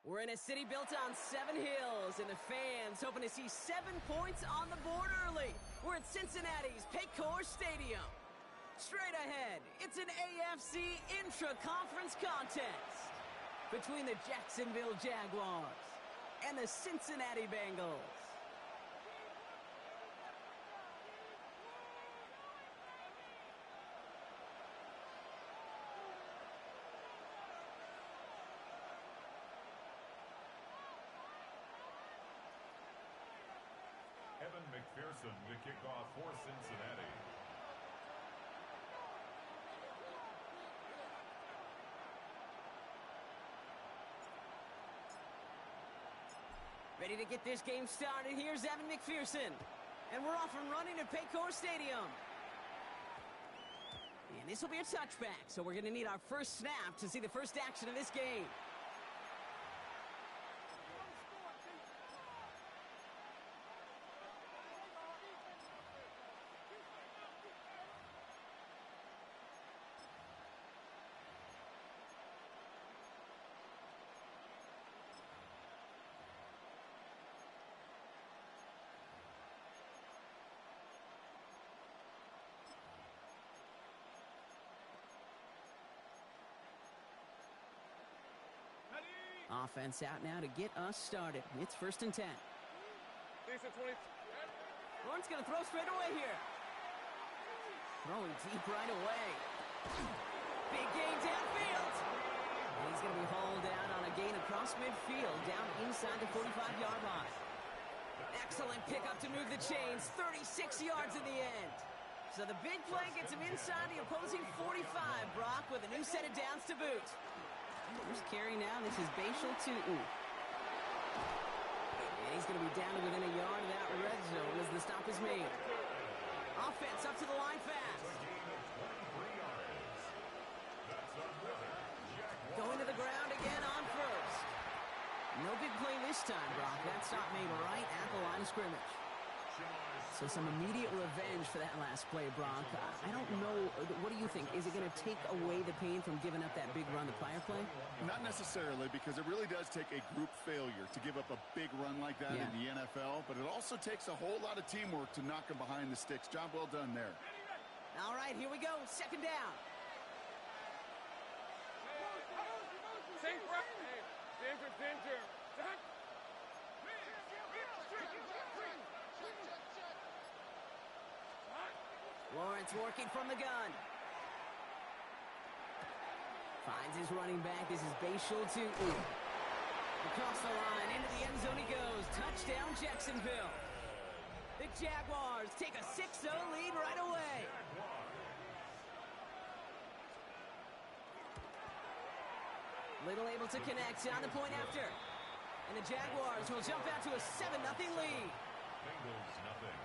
We're in a city built on 7 hills, and the fans hoping to see 7 points on the board early. We're at Cincinnati's Paycor Stadium. Straight ahead, it's an AFC intra-conference contest between the Jacksonville Jaguars and the Cincinnati Bengals. Evan McPherson to kick off for Cincinnati. Ready to get this game started. Here's Evan McPherson. And we're off and running at Paycor Stadium. And this will be a touchback, so we're going to need our first snap to see the first action of this game. Offense out now to get us started. It's 1st and 10. Lawrence going to throw straight away here. Throwing deep right away. Big gain downfield. And he's going to be hauled out on a gain across midfield, down inside the 45-yard line. Excellent pickup to move the chains. 36 yards in the end. So the big play gets him inside the opposing 45, Brock, with a new set of downs to boot. First carry now, this is Bashal Tutin. And he's going to be down to within a yard of that red zone as the stop is made. Offense up to the line fast. Going to the ground again on first. No big play this time, Brock. That stop made right at the line of scrimmage. So some immediate revenge for that last play, Brock. I don't know. What do you think? Is it going to take away the pain from giving up that big run the prior play? Not necessarily, because it really does take a group failure to give up a big run like that in the NFL. But it also takes a whole lot of teamwork to knock them behind the sticks. Job well done there. All right, here we go. 2nd down. Danger. Lawrence working from the gun. Finds his running back. This is Bashal Tutin. Across the line, into the end zone he goes. Touchdown, Jacksonville. The Jaguars take a 6-0 lead right away. Little able to connect on the point after. And the Jaguars will jump out to a 7-0 lead. Bengals nothing.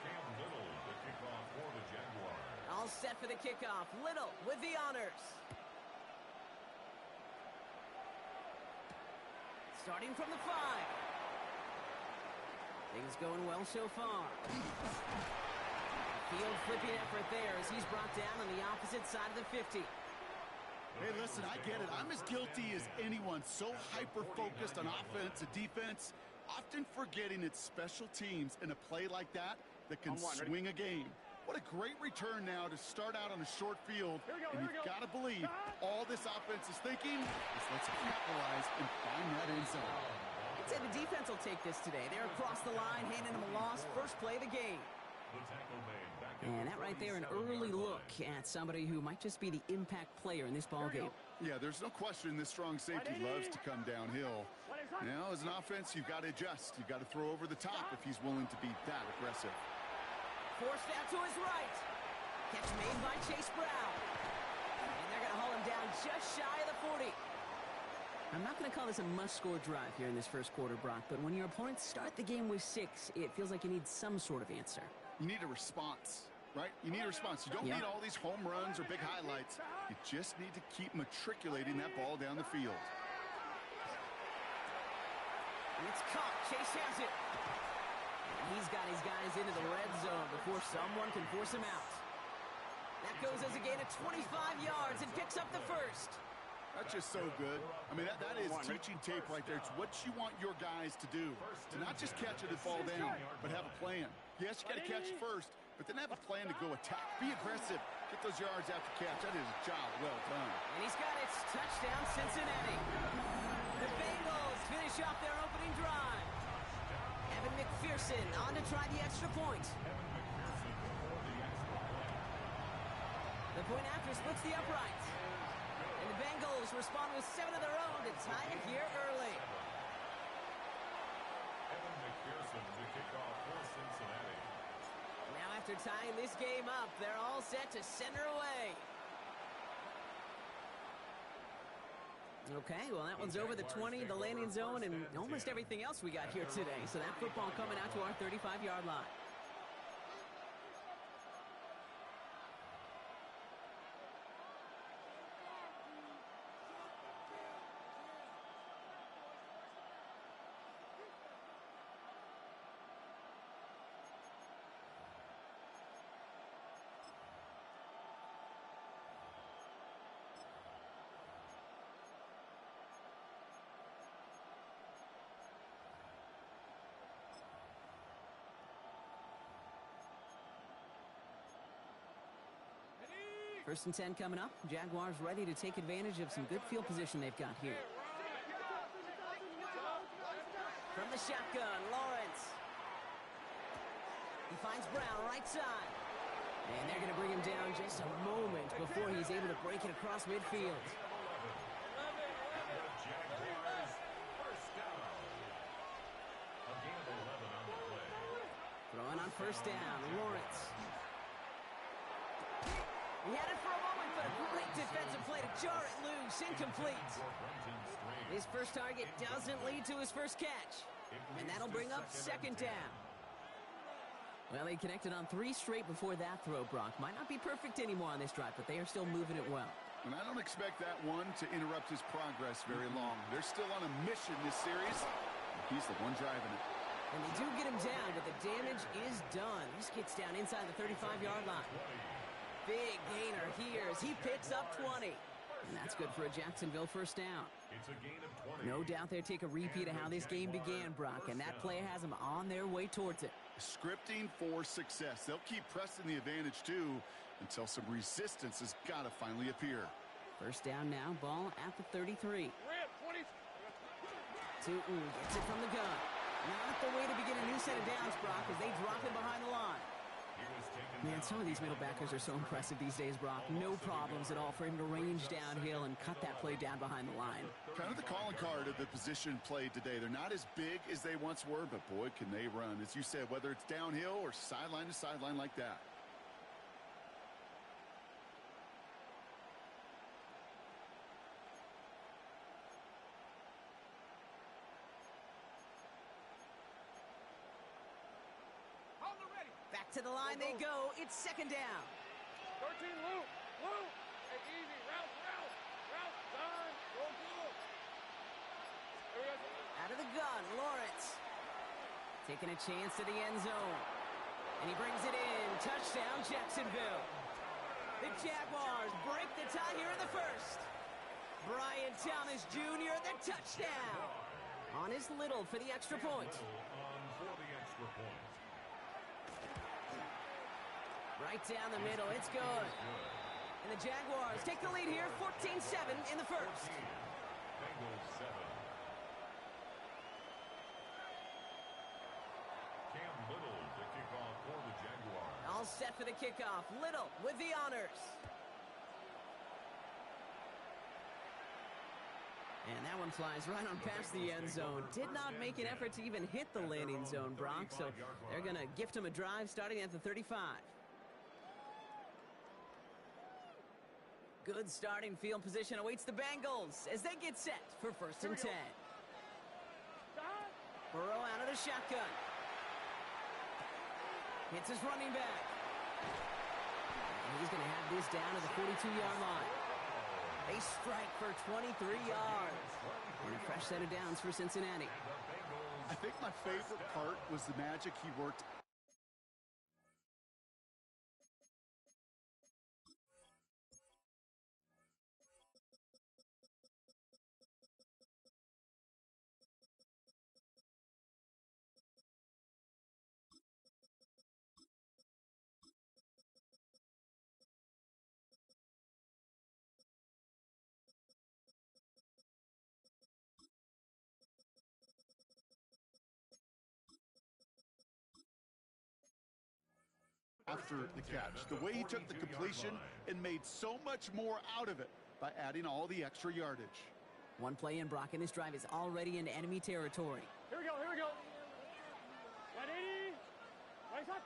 Cam Little, the kickoff for the Jaguars. All set for the kickoff. Little with the honors. Starting from the 5. Things going well so far. Field flipping effort there as he's brought down on the opposite side of the 50. Hey, listen, I get it. I'm as guilty as anyone. So hyper-focused on offense and defense, often forgetting it's special teams in a play like that can swing a game. What a great return now to start out on a short field. And you've got to believe all this offense is thinking is let's capitalize and find that end zone. I'd say the defense will take this today. They're across the line, handing them a loss. First play of the game. And that right there, an early look at somebody who might just be the impact player in this ball game. Yeah, there's no question this strong safety loves to come downhill. Now, as an offense, you've got to adjust. You've got to throw over the top if he's willing to be that aggressive. Forced out to his right. Catch made by Chase Brown. And they're going to haul him down just shy of the 40. I'm not going to call this a must-score drive here in this first quarter, Brock, but when your opponents start the game with 6, it feels like you need some sort of answer. You need a response, right? You need a response. You don't need all these home runs or big highlights. You just need to keep matriculating that ball down the field. It's caught. Chase has it. And he's got his guys into the red zone before someone can force him out. goes as a gain of 25 yards and picks up the first. That's just so good. I mean, that is teaching tape right there. It's what you want your guys to do. To not just catch it and fall down, but have a plan. Yes, you got to catch it first, but then have a plan to go attack. Be aggressive. Get those yards after catch. That is a job well done. And he's got it. Touchdown, Cincinnati. The Bengals finish off their opening drive. Evan McPherson on to try the extra point. The point after splits the upright. And the Bengals respond with 7 of their own to tie it here early. Evan McPherson to kick off for Cincinnati. Now after tying this game up, they're all set to send her away. Okay, well, that one's over the 20, the landing zone, and almost everything else we got here today. So that football coming out to our 35-yard line. First and 10 coming up. Jaguars ready to take advantage of some good field position they've got here. From the shotgun, Lawrence. He finds Brown right side. And they're going to bring him down just a moment before he's able to break it across midfield. Jaguars first down. A gain of 11 on the play. Throwing on first down, Lawrence. He had it for a moment, but a great defensive play to jar it loose. Incomplete. His first target doesn't lead to his first catch. And that'll bring up second down. Well, they connected on 3 straight before that throw, Brock. Might not be perfect anymore on this drive, but they are still moving it well. And I don't expect that one to interrupt his progress very long. They're still on a mission this series. He's the one driving it. And they do get him down, but the damage is done. This gets down inside the 35-yard line. Big gainer here as he picks up 20. And that's good for a Jacksonville first down. It's a gain of 20. No doubt they take a repeat of how this game began, Brock, and that play has them on their way towards it. Scripting for success. They'll keep pressing the advantage, too, until some resistance has got to finally appear. First down now, ball at the 33. Tootin gets it from the gun. Not the way to begin a new set of downs, Brock, as they drop him behind the line. Man, some of these middle backers are so impressive these days, Brock. No problems at all for him to range downhill and cut that play down behind the line. Kind of the calling card of the position played today. They're not as big as they once were, but boy, can they run. As you said, whether it's downhill or sideline to sideline like that. Back to the line they go. It's second down. 13, Luke. Hey, easy. Route. Done. Go. Out of the gun, Lawrence. Taking a chance to the end zone. And he brings it in. Touchdown, Jacksonville. The Jaguars break the tie here in the first. Brian Thomas Jr., the touchdown. On his Little for the extra point. For the extra point. Right down the middle, it's good. And the Jaguars take the lead here, 14-7 in the first. Bengals 7. Cam Little to kick off for the Jaguars. All set for the kickoff. Little with the honors. And that one flies right on past the end zone. Did not make an effort to even hit the landing zone, Brock. So they're going to gift him a drive starting at the 35. Good starting field position awaits the Bengals as they get set for first and 10. Burrow out of the shotgun. Hits his running back. And he's going to have this down to the 42-yard line. They strike for 23 yards. And a fresh set of downs for Cincinnati. I think my favorite part was the magic he worked. after the catch. The way he took the completion and made so much more out of it by adding all the extra yardage. One play in, Brock, and this drive is already into enemy territory. Here we go, here we go. Ready? Raise up.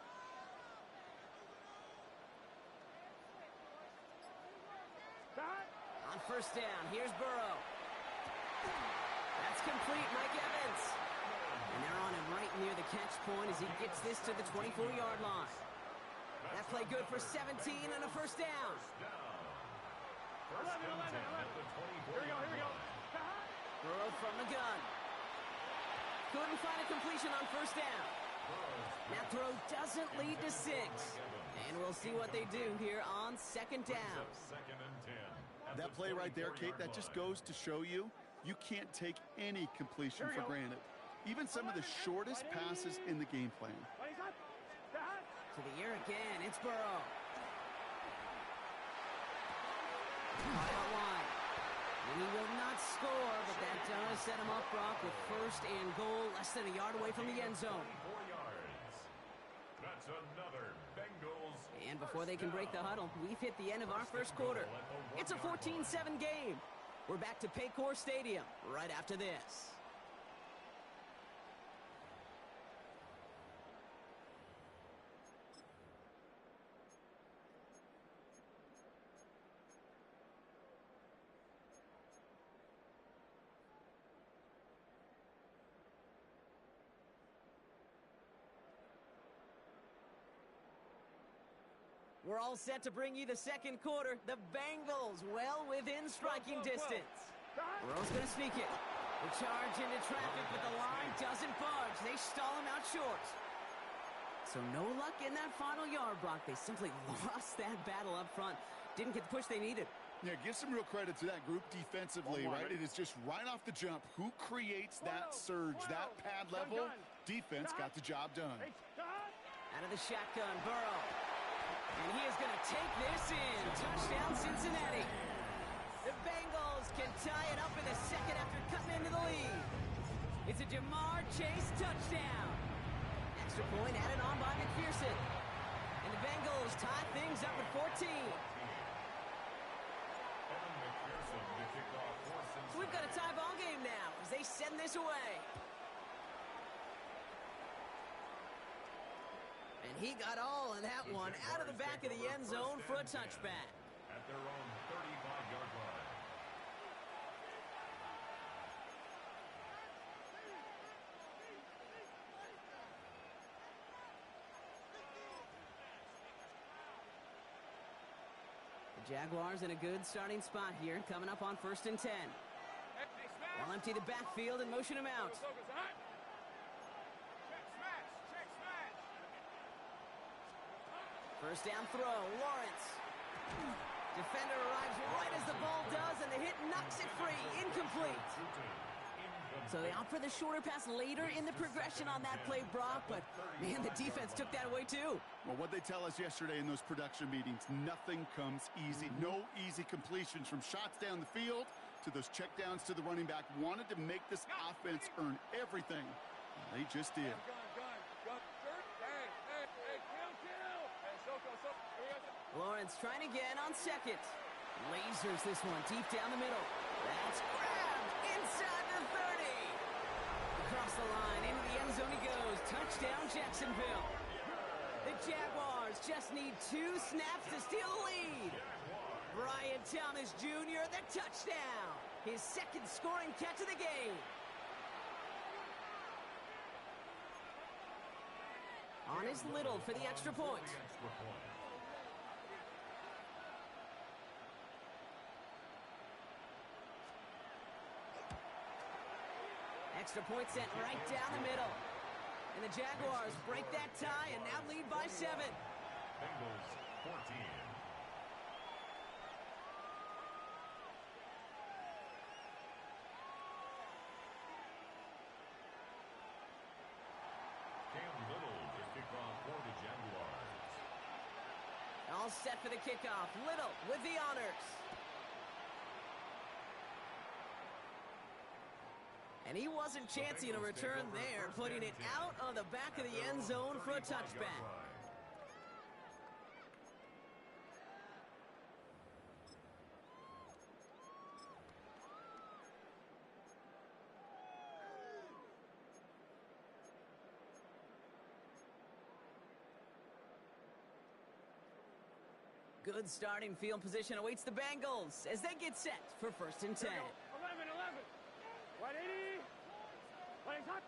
Start. On first down, here's Burrow. That's complete, Mike Evans. And they're on him right near the catch point as he gets this to the 24-yard line. That play good for 17 and a first down. First and 10 at the 24-yard line. Burrow from the gun. Couldn't find a completion on first down. That throw doesn't lead to 6. And we'll see what they do here on second down. Second and 10. That play right there, Kate, that just goes to show you can't take any completion for granted. Even some of the shortest passes in the game plan. To the air again, it's Burrow. Caught out wide. And he will not score, but that does set him up, Brock, with first and goal, less than a yard away from the end zone. 4 yards. That's another Bengals. And before they can break the huddle, we've hit the end of our first quarter. It's a 14-7 game. We're back to Paycor Stadium right after this. We're all set to bring you the second quarter. The Bengals well within striking distance. Burrow's going to sneak it. They charge into traffic, but the line doesn't budge. They stall him out short. So no luck in that final yard, Brock. They simply lost that battle up front. Didn't get the push they needed. Yeah, give some real credit to that group defensively, right? It is just right off the jump. Who creates that surge, that pad level? Defense got the job done. Out of the shotgun, Burrow. And he is going to take this in. Touchdown, Cincinnati. The Bengals can tie it up in the second after cutting into the lead. It's a Jamar Chase touchdown. Extra point added on by McPherson. And the Bengals tie things up at 14. So we've got a tie ball game now as they send this away. And he got all of that one out of the back of the end zone for a touchback. At their own 35-yard line. The Jaguars in a good starting spot here, coming up on first and 10. They'll empty the backfield and motion him out. First down throw, Lawrence. Defender arrives right as the ball does, and the hit knocks it free. Incomplete. So they opt for the shorter pass later in the progression on that play, Brock, but, man, the defense took that away, too. Well, what they tell us yesterday in those production meetings, nothing comes easy. No easy completions from shots down the field to those checkdowns to the running back. Wanted to make this offense earn everything. They just did. Lawrence trying again on second. Lasers this one deep down the middle. That's grabbed inside the 30. Across the line, into the end zone he goes. Touchdown, Jacksonville. The Jaguars just need 2 snaps to steal the lead. Brian Thomas Jr., the touchdown. His second scoring catch of the game. On is Little for the extra point. Extra point sent right down the middle. And the Jaguars break that tie and now lead by 7. Bengals 14. Cam Little to kick off for the Jaguars. All set for the kickoff. Little with the honors. And he wasn't chancing a return there, putting it out on the back of the end zone for a touchback. Good starting field position awaits the Bengals as they get set for 1st and 10. 11, 11. 180. 180 hot.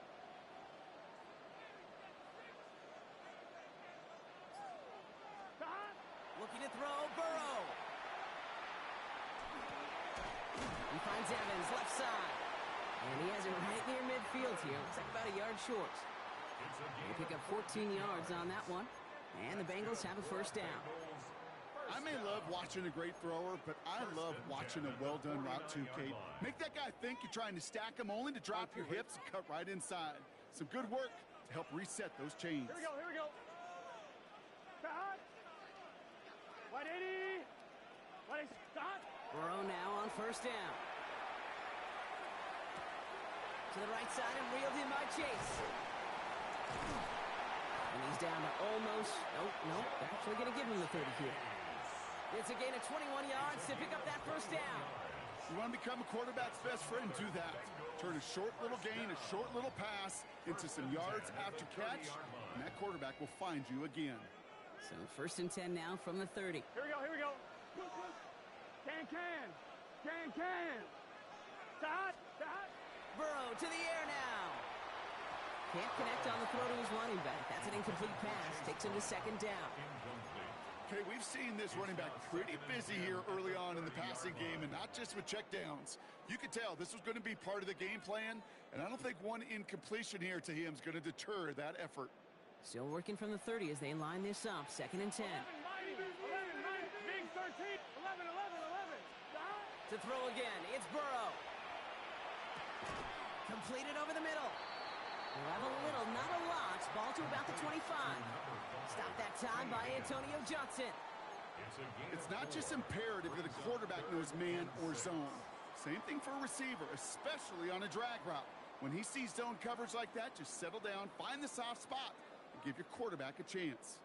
Looking to throw, Burrow. He finds Evans, left side. And he has it right near midfield here. Looks like about a yard short. They pick up 14 yards on that one. And the Bengals have a 1st down. I may love watching a great thrower, but I love watching a well-done route too, Kate. Make that guy think you're trying to stack him only to drop your hips and cut right inside. Some good work to help reset those chains. Here we go, here we go. Hot. 180. 180 hot. Burrow now on 1st down. To the right side and reeled in by Chase. And he's down to almost... No, they're actually going to give him the 30 here. It's a gain of 21 yards to pick up that 1st down. You want to become a quarterback's best friend, do that. Turn a short little gain, a short little pass into some yards after catch, and that quarterback will find you again. So 1st and 10 now from the 30. Here we go, here we go. Can. Hot. Burrow to the air now. Can't connect on the throw to his running back. That's an incomplete pass. Takes him to 2nd down. Okay, we've seen this running back pretty busy here early on in the passing game, and not just with checkdowns. You could tell this was going to be part of the game plan, and I don't think one incompletion here to him is going to deter that effort. Still working from the 30 as they line this up. 2nd and 10. 11, big 13. 11. To throw again, it's Burrow. Completed over the middle. They'll have a little, not a lot. Ball to about the 25. Stopped that time by Antonio Johnson. It's not just imperative that a quarterback knows man or zone. Same thing for a receiver, especially on a drag route. When he sees zone coverage like that, just settle down, find the soft spot, and give your quarterback a chance.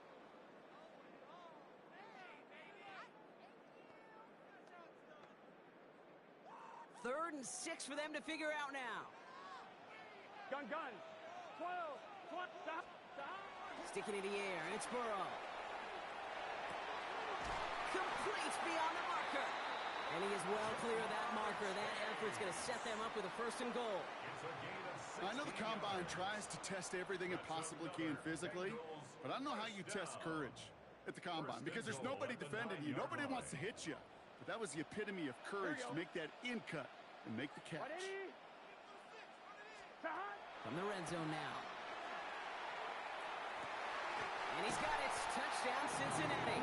Third and 6 for them to figure out now. Gun. 12. Sticking in the air, and it's Burrow. Complete beyond the marker. And he is well clear of that marker. That effort's going to set them up with a 1st and goal. I know the Combine tries to test everything it possibly can physically, but I don't know how you test courage at the Combine because there's nobody defending you. Nobody wants to hit you. But that was the epitome of courage to make that in cut and make the catch. From the red zone now. And he's got it. Touchdown, Cincinnati.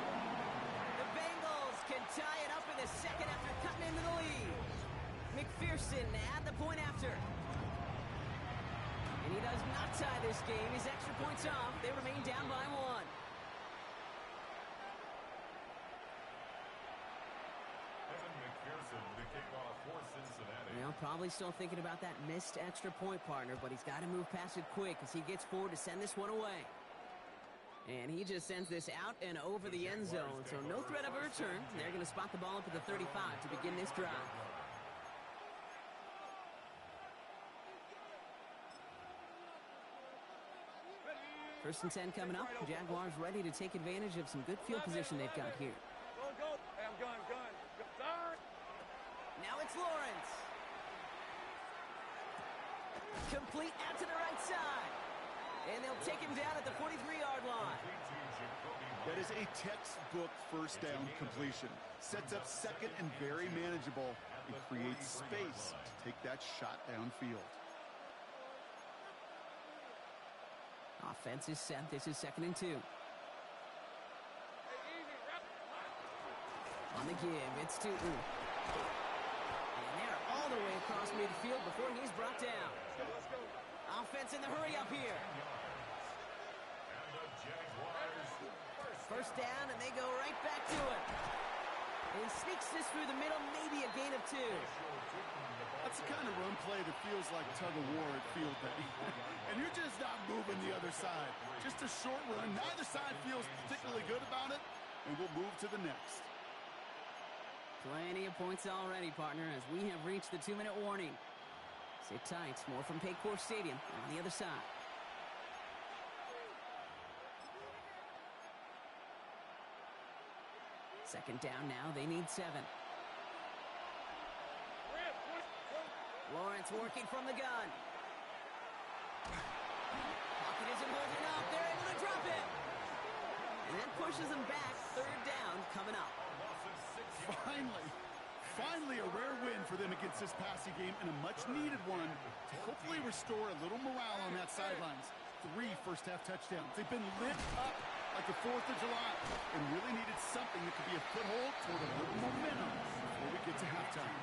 The Bengals can tie it up in the 2nd after cutting into the lead. McPherson at the point after. And he does not tie this game. His extra points off. They remain down by 1. Well, probably still thinking about that missed extra point, partner, but he's got to move past it quick as he gets forward to send this one away. And he just sends this out and over the end zone, so no threat of a return. They're going to spot the ball up at the 35 to begin this drive. First and 10 coming up. Jaguars ready to take advantage of some good field position they've got here. Go. Hey, I'm gun. Now it's Lawrence. Complete out to the right side. And they'll take him down at the 43-yard line. That is a textbook 1st down completion. Sets up 2nd and very manageable and creates space to take that shot downfield. Offense is set. This is 2nd and 2. On the give, it's Tootin. And they're all the way across midfield before he's brought down. Offense in the hurry up here. 1st down, and they go right back to it. And he sneaks this through the middle, maybe a gain of 2. That's the kind of run play that feels like tug-of-war at field day. And you're just not moving the other side. Just a short run. Neither side feels particularly good about it, and we'll move to the next. Plenty of points already, partner, as we have reached the 2-minute warning. Sit tight. More from Paycor Stadium on the other side. Second down now, they need 7. Lawrence working from the gun. Pocket isn't holding up. They're able to drop it. And that pushes them back. Third down coming up. Finally a rare win for them against this passing game, and a much-needed one to hopefully restore a little morale on that sidelines. 3 first-half touchdowns. They've been lit up like the 4th of July and really needed something that could be a foothold toward a little momentum before we get to halftime.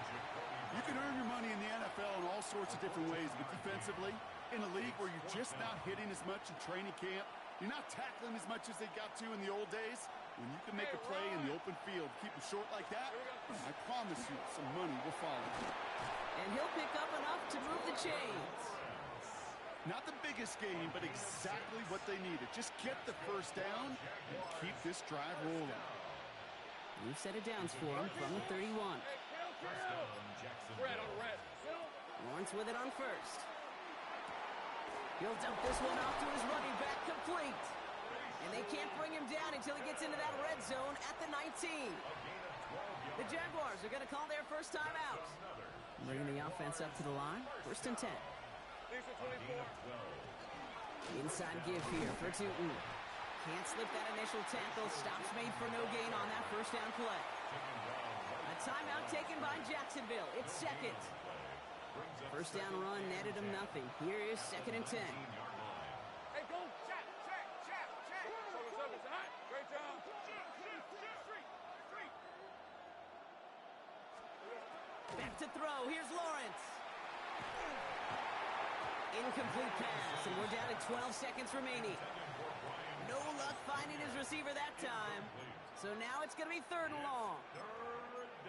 You can earn your money in the NFL in all sorts of different ways, but defensively, in a league where you're just not hitting as much in training camp, you're not tackling as much as they got to in the old days, when you can make a play in the open field, keep them short like that, I promise you some money will follow. And he'll pick up enough to move the chains. Not the biggest game, but exactly what they needed. Just get the first down and keep this drive rolling. New set of downs for him from the 31. Red on red. Lawrence with it on first. He'll dump this one off to his running back, complete. And they can't bring him down until he gets into that red zone at the 19. The Jaguars are going to call their first time out. Bringing the offense up to the line. First and 10. Inside give here for Tootin. Can't slip that initial tackle. Stops made for no gain on that first down play. A timeout taken by Jacksonville. It's second. First down run netted him nothing. Here is second and 10. Hey, go. Check. So what's up? It's hot. Great job. Back to throw. Here's Lawrence. Incomplete pass, and we're down to 12 seconds remaining. No luck finding his receiver that time. So now it's going to be third and long.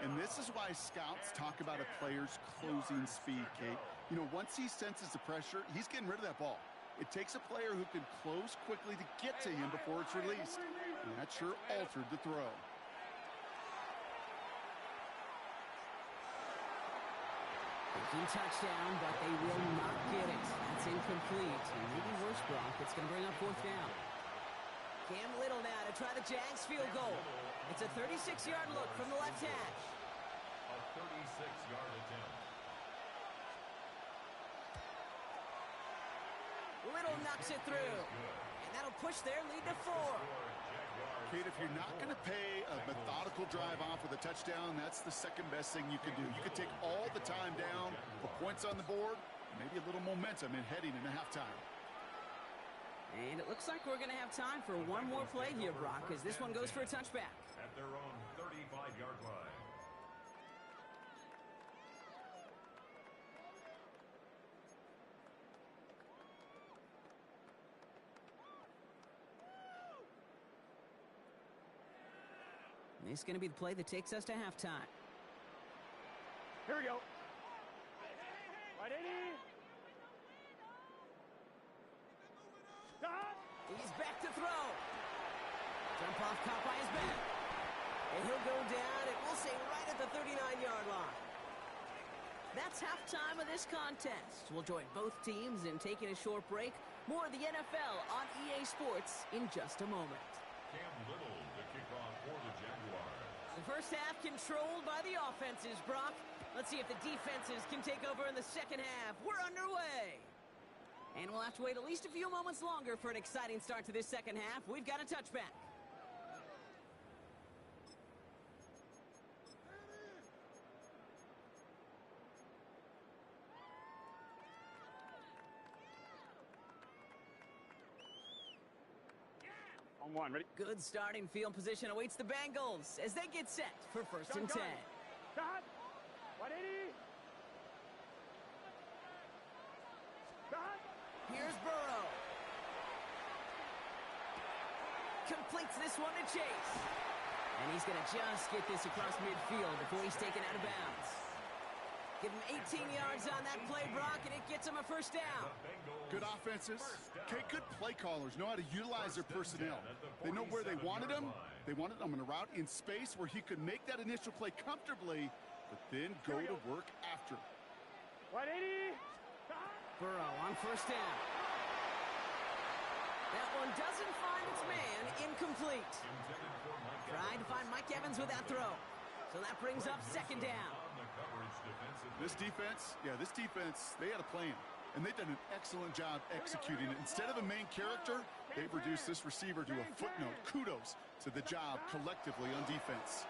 And this is why scouts talk about a player's closing speed, Kate. You know, once he senses the pressure, he's getting rid of that ball. It takes a player who can close quickly to get to him before it's released. And that sure altered the throw. Thinking touchdown, but they will not get it. That's incomplete. And maybe worse, Brock. It's going to bring up fourth down. Cam Little now to try the Jags field goal. It's a 36-yard look from the left hash. A 36-yard attempt. Little knocks it through. And that'll push their lead to 4. Kate, if you're not going to pay a methodical drive off with a touchdown, that's the second best thing you can do. You can take all the time down, put points on the board, maybe a little momentum in heading into halftime. And it looks like we're going to have time for one more play here, Brock, as this one goes for a touchback. At their own 35-yard line. This is going to be the play that takes us to halftime. Here we go. Right, 80. Stop. He's back to throw. Jump off caught by his back. And he'll go down, and we'll say right at the 39-yard line. That's halftime of this contest. We'll join both teams in taking a short break. More of the NFL on EA Sports in just a moment. Cam Little to kick off for the Jaguars. The first half controlled by the offenses, Brock. Let's see if the defenses can take over in the second half. We're underway. And we'll have to wait at least a few moments longer for an exciting start to this second half. We've got a touchback. On one, ready? Good starting field position awaits the Bengals as they get set for first and 10. Stop. 180. Stop. Here's Burrow. Completes this one to Chase. And he's going to just get this across midfield before he's taken out of bounds. Give him 18 yards on that play, Brock, and it gets him a first down. Good offenses. Okay, good play callers know how to utilize their personnel. They know where they wanted him. They wanted him on a route in space where he could make that initial play comfortably, but then go to work after. 180. Burrow on first down. That one doesn't find its man. Incomplete. Intended for Mike Trying to find Mike Evans with that throw. So that brings up second down. on the coverage defensively. This defense, they had a plan. And they've done an excellent job executing it. Instead of a main character, they've reduced this receiver to a footnote. Kudos to the job collectively on defense.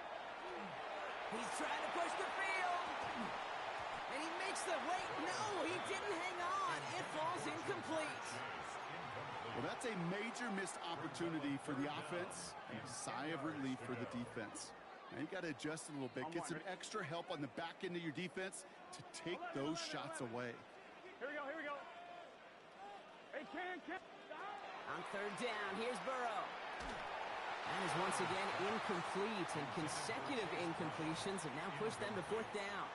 He's trying to push the field. And he makes the wait. No, he didn't hang on. It falls incomplete. Well, that's a major missed opportunity for the offense and a sigh of relief for the defense. Now you got to adjust a little bit, get some extra help on the back end of your defense to take those shots away. Here we go. Hey, Ken. On third down, here's Burrow. That is once again incomplete, and consecutive incompletions have now pushed them to fourth down.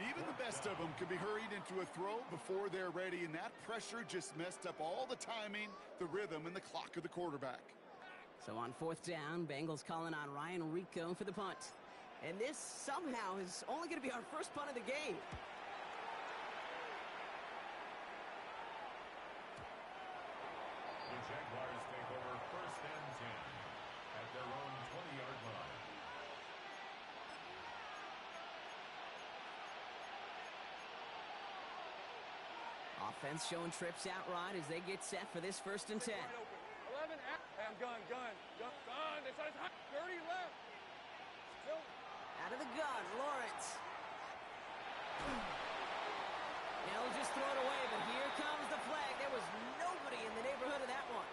Even the best of them can be hurried into a throw before they're ready, and that pressure just messed up all the timing, the rhythm, and the clock of the quarterback. So on fourth down, Bengals calling on Ryan Rico for the punt. And this somehow is only going to be our first punt of the game. The Jaguars take over first and 10 at their own 20-yard line. Offense showing trips out right as they get set for this first and 10. 11. Hey, I'm gun. It's on his high. 30 left. Still. Out of the gun, Lawrence. He'll just throw it away, but here comes the flag. There was nobody in the neighborhood of that one.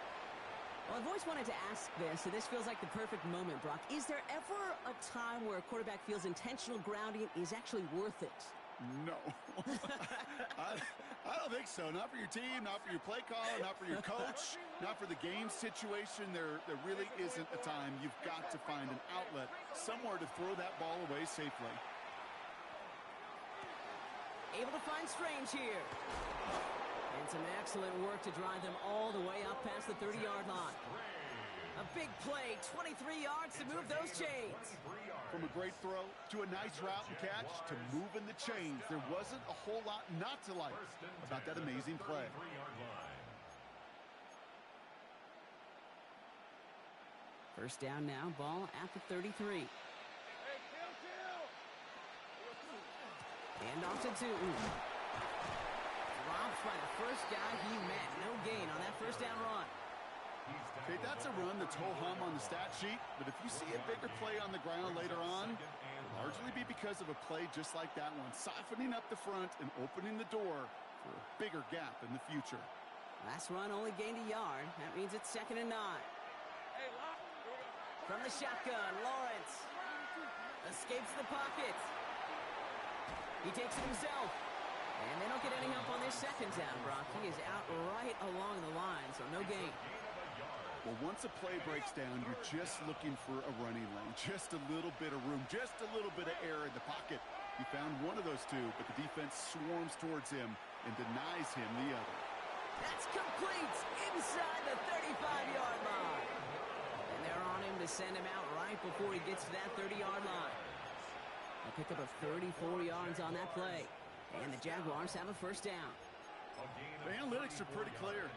Well, I've always wanted to ask this, and this feels like the perfect moment, Brock. Is there ever a time where a quarterback feels intentional grounding is actually worth it? No. I don't think so. Not for your team, not for your play caller, not for your coach, not for the game situation. There really isn't a time. You've got to find an outlet, somewhere to throw that ball away safely. Able to find Strange here. And some excellent work to drive them all the way up past the 30-yard line. A big play, 23 yards to move those chains. From a great throw to a nice route and catch to moving the chains. There wasn't a whole lot not to like about that amazing play. First down now, ball at the 33. Hey, kill. Hand off to Tootin. Dropped by the first guy he met. No gain on that first down run. Okay, that's a run that's ho-hum on the stat sheet, but if you see a bigger play on the ground later on, it'll largely be because of a play just like that one, softening up the front and opening the door for a bigger gap in the future. Last run only gained a yard. That means it's 2nd and 9. Hey, lock. From the shotgun, Lawrence escapes the pocket. He takes it himself. And they don't get any help on this second down, Brock. He is out right along the line, so no gain. Well, once a play breaks down, you're just looking for a running lane, just a little bit of room, just a little bit of air in the pocket. He found one of those two, but the defense swarms towards him and denies him the other. That's complete inside the 35-yard line. And they're on him to send him out right before he gets to that 30-yard line. They pick up a 34 yards on that play. And the Jaguars have a first down. The analytics are pretty clear.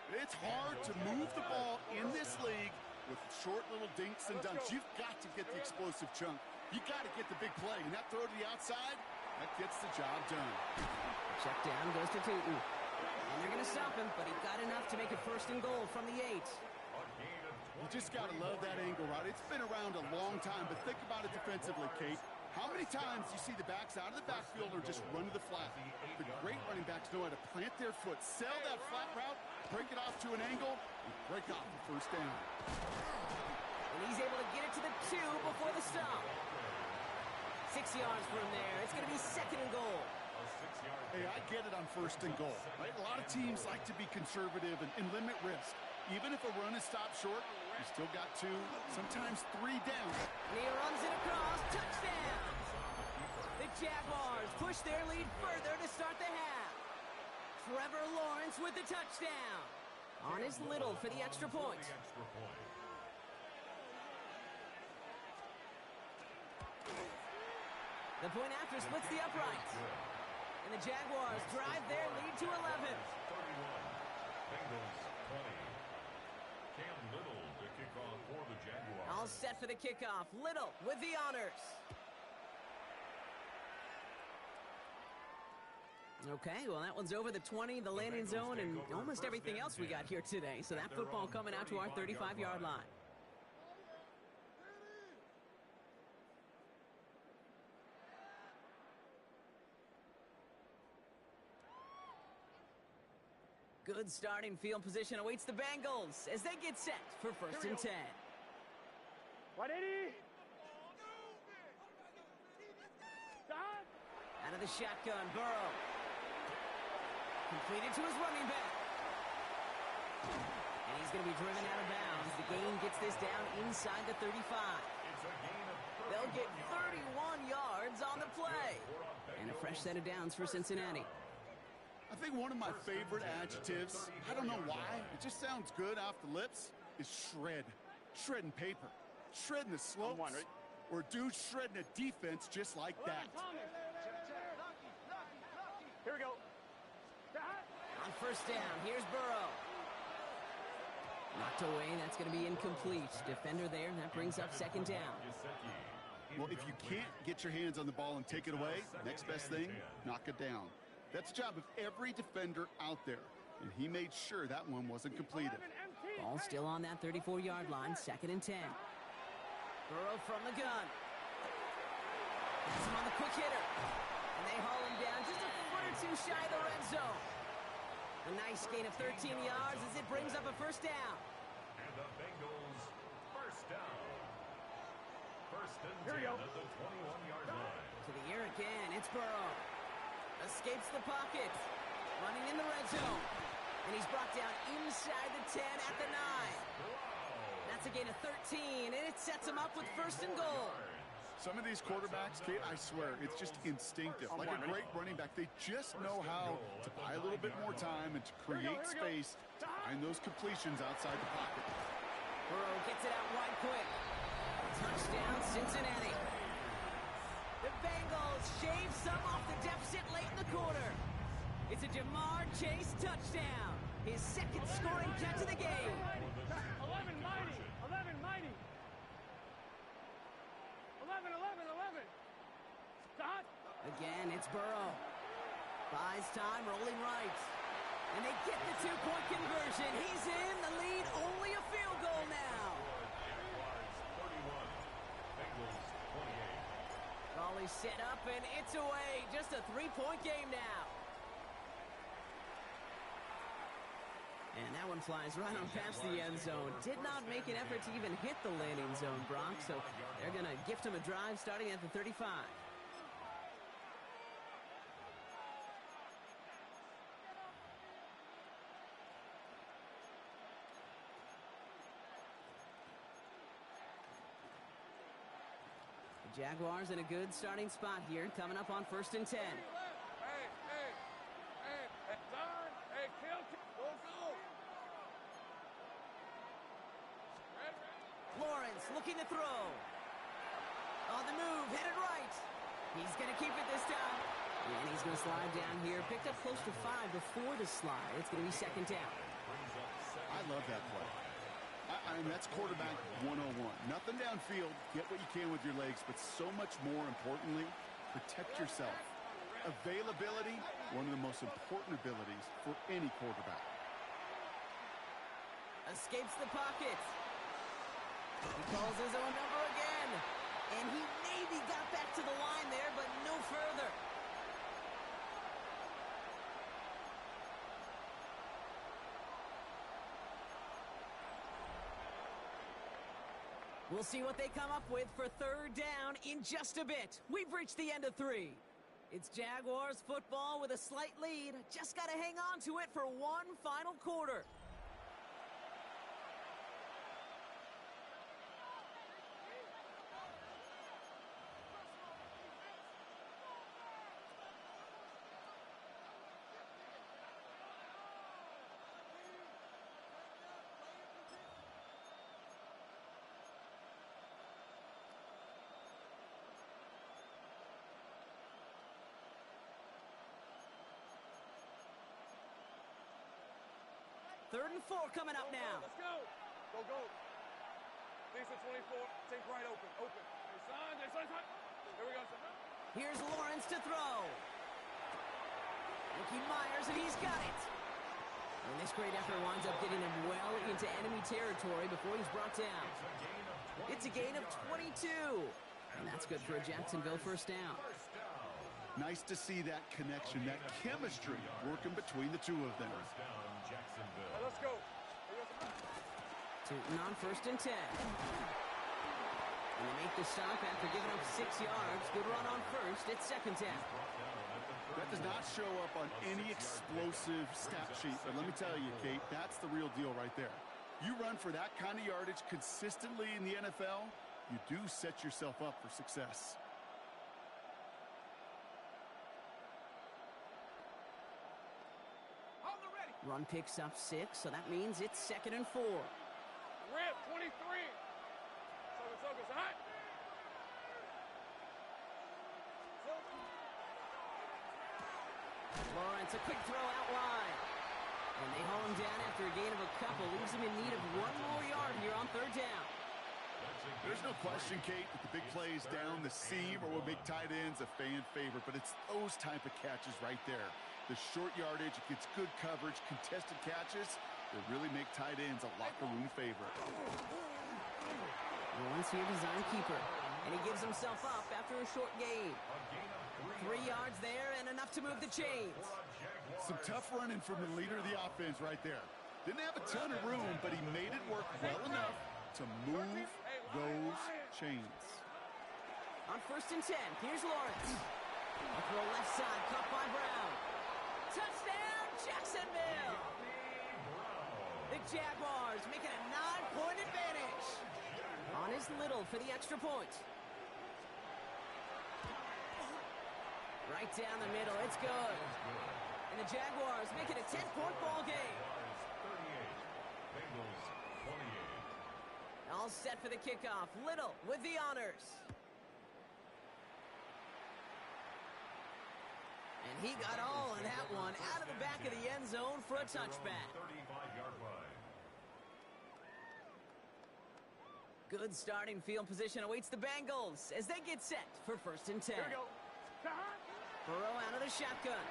It's hard to move the ball in this league with short little dinks and dunks. You've got to get the explosive chunk. You got to get the big play. And that throw to the outside, that gets the job done. Check down goes to Tootin. And they're going to stop him, but he got enough to make it 1st and goal from the 8. You just got to love that angle, right? It's been around a long time, but think about it defensively, Kate. How many times do you see the backs out of the backfield or just run to the flat? The great running backs know how to plant their foot, sell that flat route, break it off to an angle, and break off the first down. And he's able to get it to the 2 before the stop. 6 yards from there. It's going to be 2nd and goal. Hey, I get it on 1st and goal, right? A lot of teams like to be conservative and limit risk. Even if a run is stopped short, you still got 2, sometimes 3 down. And he runs it across. Touchdown! The Jaguars push their lead further to start the half. Trevor Lawrence with the touchdown. On his little for the extra point. The point after splits the uprights. And the Jaguars drive their lead to 11. 31. Bengals 20. kickoff for the Jaguars. All set for the kickoff. Little with the honors. Okay, well, that one's over the 20, the landing zone, and almost everything else we got here today. So that football coming out to our 35-yard line. Good starting field position awaits the Bengals as they get set for first and 10. 180. Out of the shotgun, Burrow. Completed to his running back. And he's going to be driven out of bounds. The gain gets this down inside the 35. It's a gain of 31 They'll get yards. 31 yards on the play. And a fresh set of downs for Cincinnati. I think one of my favorite adjectives, I don't know why, it just sounds good off the lips, is shred. Shredding paper. Shredding the slopes. Or dude shredding a defense just like that. Here we go. On first down, here's Burrow. Knocked away, that's going to be incomplete. Defender there, and that brings up second down. Well, if you can't get your hands on the ball and take it away, next best thing, knock it down. That's the job of every defender out there. And he made sure that one wasn't completed. Ball still on that 34-yard line, second and 10. Burrow from the gun. That's him on the quick hitter. And they haul him down just a foot or two shy of the red zone. A nice gain of 13 yards as it brings up a first down. And the Bengals first down. First and 10 Here we go. at the 21-yard line. To the air again, it's Burrow. Escapes the pocket. Running in the red zone. And he's brought down inside the 10 at the 9. That's a gain of 13, and it sets him up with first and goal. Some of these quarterbacks, Kate, I swear, it's just instinctive. Like a great running back, they just know how to buy a little bit more time and to create space to find those completions outside the pocket. Burrow gets it out wide quick. Touchdown, Cincinnati. The Bengals shave some off the deficit late in the quarter. It's a Jamar Chase touchdown. His second scoring catch of the game. 11 mighty. 11 mighty. 11. Stop. Again, it's Burrow. Buys time, rolling right. And they get the two-point conversion. He's in the lead, only a field goal now. Jaguars 31, Bengals 28. Ball is set up, and it's away. Just a three-point game now. And that one flies right on past the end zone. Did not make an effort to even hit the landing zone, Brock. So they're going to gift him a drive starting at the 35. The Jaguars in a good starting spot here, coming up on first and 10. Hey, Don. Hey, kill. Go. Lawrence looking to throw. On the move, headed right. He's going to keep it this time. And he's going to slide down here. Picked up close to 5 before the slide. It's going to be second down. I love that play. I mean, that's quarterback 101. Nothing downfield. Get what you can with your legs, but so much more importantly, protect yourself. Availability, one of the most important abilities for any quarterback. Escapes the pocket. He calls his own number again. And he maybe got back to the line there, but no further. We'll see what they come up with for third down in just a bit. We've reached the end of 3. It's Jaguars football with a slight lead. Just got to hang on to it for one final quarter. Third and 4 coming up now. Let's go. Go. Decent 24. Take right open. Open. Hey, son. Hey, son. Here we go, son. Here's Lawrence to throw. Ricky Myers, and he's got it. And this great effort winds up getting him well into enemy territory before he's brought down. It's a gain of 22. And that's good for a Jacksonville first down. Nice to see that connection, that chemistry working between the two of them. Hey, let's go. Tootin on 1st and 10. And they make the stop after giving up 6 yards. Good run on first. It's 2nd down. That does not show up on any explosive stat sheet, but let me tell you, Kate, that's the real deal right there. You run for that kind of yardage consistently in the NFL, you do set yourself up for success. Run picks up 6, so that means it's 2nd and 4. Rip, 23. Focus, hot. Lawrence, a quick throw out wide. And they haul him down after a gain of a couple. Leaves him in need of 1 more yard here on 3rd down. There's no question, Kate, that the big plays down the seam or what make tight ends a fan favorite, but it's those type of catches right there. The short yardage, it gets good coverage, contested catches that really make tight ends a locker room favorite. Lawrence here, design keeper, and he gives himself up after a short gain. 3 yards there and enough to move the chains. Some tough running from the leader of the offense right there. Didn't have a ton of room, but he made it work well enough to move those chains. On 1st and 10, here's Lawrence. A throw left side, caught by Brown. Touchdown, Jacksonville! The Jaguars making a 9-point advantage. On is Little for the extra point. Right down the middle, it's good. And the Jaguars make it a 10-point ball game. All set for the kickoff. Little with the honors. And he got all of that one out of the back of the end zone for a touchback. Good starting field position awaits the Bengals as they get set for 1st and 10. Here we go. Burrow out of the shotgun.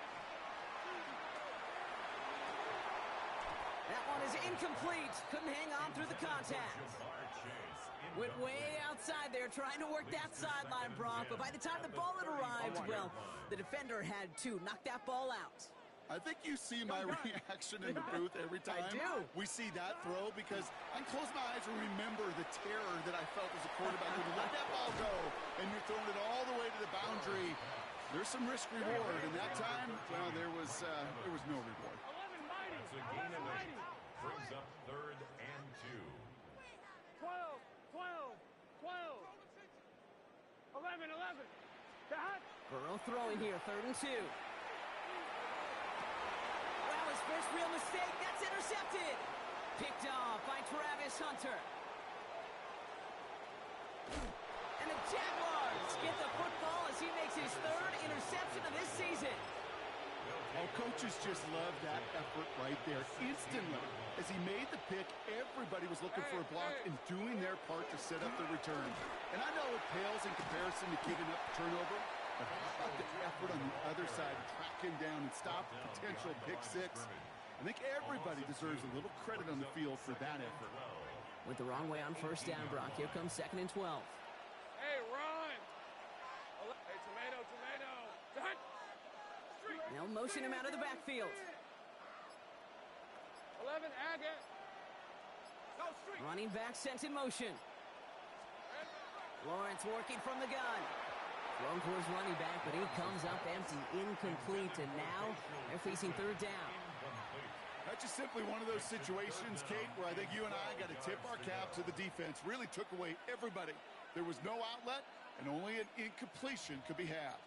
That one is incomplete. Couldn't hang on through the contact. Went way outside there trying to work that sideline, Brock. But by the time the ball had arrived, well, the defender had to knock that ball out. I think you see my reaction in the booth every time I do. we see that throw, because I close my eyes and remember the terror that I felt as a quarterback when you let that ball go and you're throwing it all the way to the boundary. There's some risk reward, and that time, well, there was no reward. That's a gain of 8. Brings up 3rd and 2. 12. 11. Burrow throwing here, 3rd and 2. Well, his first real mistake, that's intercepted. Picked off by Travis Hunter. And the Jaguars get the football as he makes his 3rd interception of this season. Oh, coaches just love that effort right there. Instantly, as he made the pick, everybody was looking for a block and doing their part to set up the return. And I know it pales in comparison to giving up the turnover, but how about the effort on the other side to track him down and stop the potential pick 6? I think everybody deserves a little credit on the field for that effort. Went the wrong way on 1st down, Brock. Here comes 2nd and 12. Hey, run. Hey, tomato. They'll motion him out of the backfield. 11, Agate. Running back sent in motion. Lawrence working from the gun. Thrown towards running back, but he comes up empty, incomplete, and now they're facing 3rd down. That's just simply one of those situations, Kate, where I think you and I got to tip our cap to the defense. Really took away everybody. There was no outlet, and only an incompletion could be had.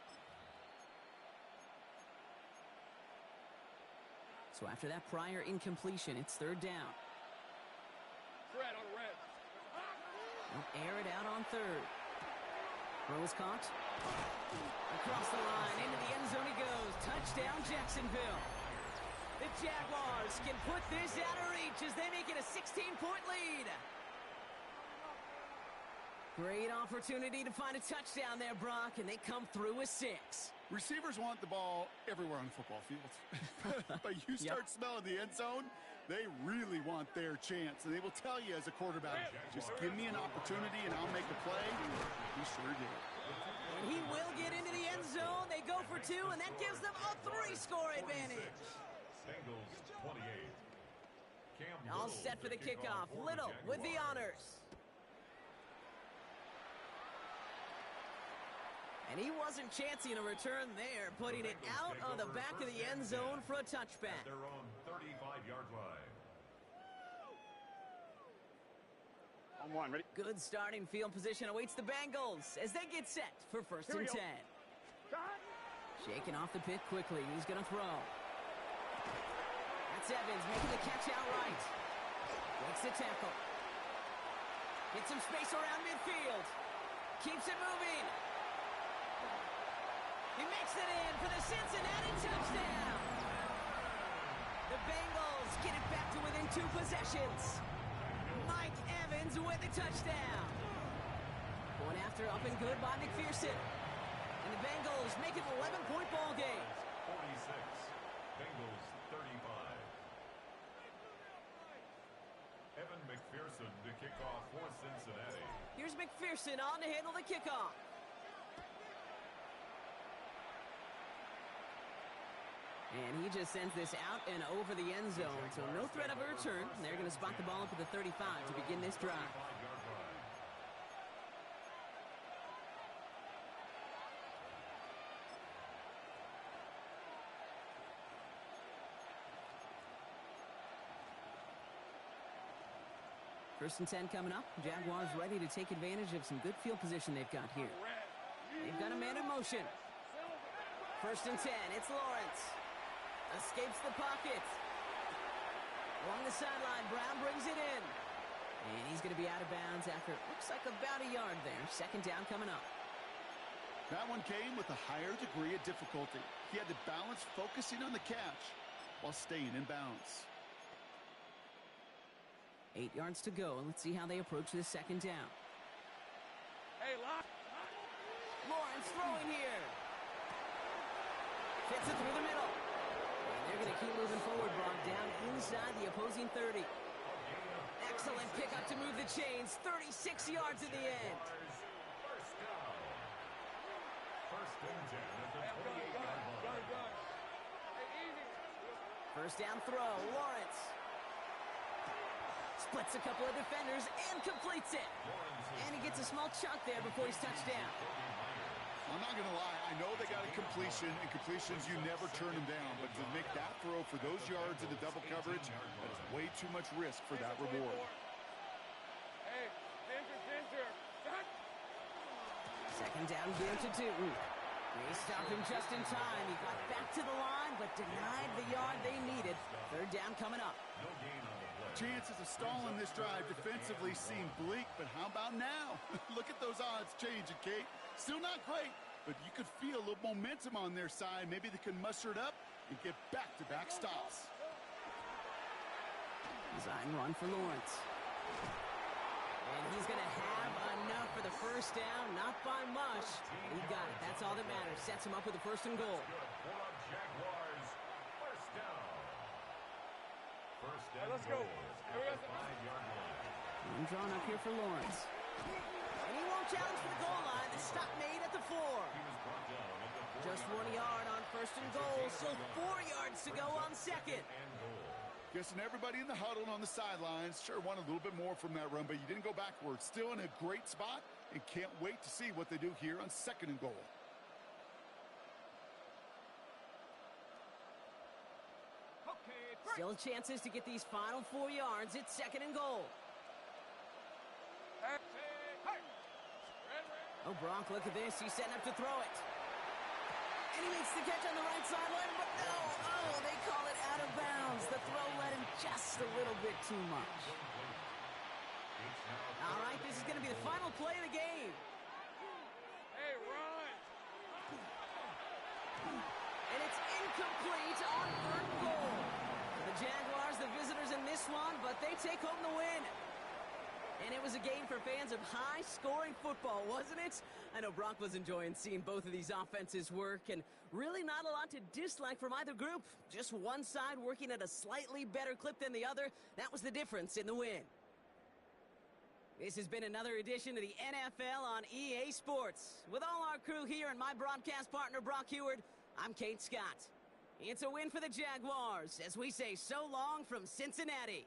So after that prior incompletion, it's 3rd down. Fred on red. They'll air it out on 3rd. Throws caught. Across the line, into the end zone he goes. Touchdown, Jacksonville. The Jaguars can put this out of reach as they make it a 16-point lead. Great opportunity to find a touchdown there, Brock, and they come through with 6. Receivers want the ball everywhere on the football field. But you start smelling the end zone, they really want their chance. And they will tell you as a quarterback, just give me an opportunity and I'll make a play. He sure did. And he will get into the end zone. They go for 2, and that gives them a 3-score advantage. Bengals 28. Cam All Little set for the kickoff. for Little the with the Jaguars. honors. And he wasn't chancing a return there, putting it out on the back of the end zone for a touchback. At their own 35-yard line. On one, ready? Good starting field position awaits the Bengals as they get set for 1st and 10. Shaking off the pit quickly. He's going to throw. That's Evans making the catch outright. Makes the tackle. Gets some space around midfield. Keeps it moving. He makes it in for the Cincinnati touchdown. The Bengals get it back to within 2 possessions. Mike Evans with the touchdown. Going after up and good by McPherson. And the Bengals make it an 11-point ball game. 46. Bengals 35. Evan McPherson to kick off for Cincinnati. Here's McPherson on to handle the kickoff. And he just sends this out and over the end zone, so no threat of a return. They're going to spot the ball up at the 35 to begin this drive. 5-yard line. First and 10 coming up. Jaguars ready to take advantage of some good field position they've got here. They've got a man in motion. First and 10, it's Lawrence. Escapes the pocket. Along the sideline, Brown brings it in. And he's going to be out of bounds after it looks like about a yard there. Second down coming up. That one came with a higher degree of difficulty. He had to balance focusing on the catch while staying in bounds. 8 yards to go, and let's see how they approach this second down. Hey, lock. Lawrence throwing here. Fits it through the middle. And they're going to keep moving forward, Brock, down inside the opposing 30. Excellent pickup to move the chains. 36 yards in the end. First down. First and 10 at the 28-yard line. Hey, easy. First down throw, Lawrence. Splits a couple of defenders and completes it. And he gets a small chunk there before he's touched down. I'm not going to lie. I know they got a completion, and completions, you never turn them down. But to make that throw for those yards into double coverage, that is way too much risk for that reward. Hey, Ginger. Second down, game to 2. They stopped him just in time. He got back to the line, but denied the yard they needed. Third down coming up. No gain on the play. Chances of stalling this drive defensively seem bleak, but how about now? Look at those odds changing, Kate. Still not great, but you could feel a little momentum on their side. Maybe they can muster it up and get back-to-back stops. Design run for Lawrence. And he's going to have enough for the first down. Not by much. He got it. That's all that matters. Sets him up with the first and goal. For the Jaguars. First down. First and let's go. goal at the 5-yard line. And drawn up here for Lawrence. And he won't challenge for the goal line. The stop made at the 4. He was brought down at the 4 Just 1 yard on first and goal, so 4 yards to go on second. and goal. Guessing everybody in the huddle and on the sidelines sure wanted a little bit more from that run, but you didn't go backwards. Still in a great spot, and can't wait to see what they do here on second and goal. Still chances to get these final 4 yards. It's second and goal. Hey. Oh, Brock, look at this. He's setting up to throw it. And he makes the catch on the right sideline, but no. Oh, they call it out of bounds. The throw led him just a little bit too much. All right, this is going to be the final play of the game. Hey, run. And it's incomplete on third and goal. For the Jaguars, the visitors in this one, but they take home the win. And it was a game for fans of high-scoring football, wasn't it? I know Brock was enjoying seeing both of these offenses work, and really not a lot to dislike from either group. Just one side working at a slightly better clip than the other. That was the difference in the win. This has been another edition of the NFL on EA Sports. With all our crew here and my broadcast partner, Brock Heward, I'm Kate Scott. It's a win for the Jaguars as we say so long from Cincinnati.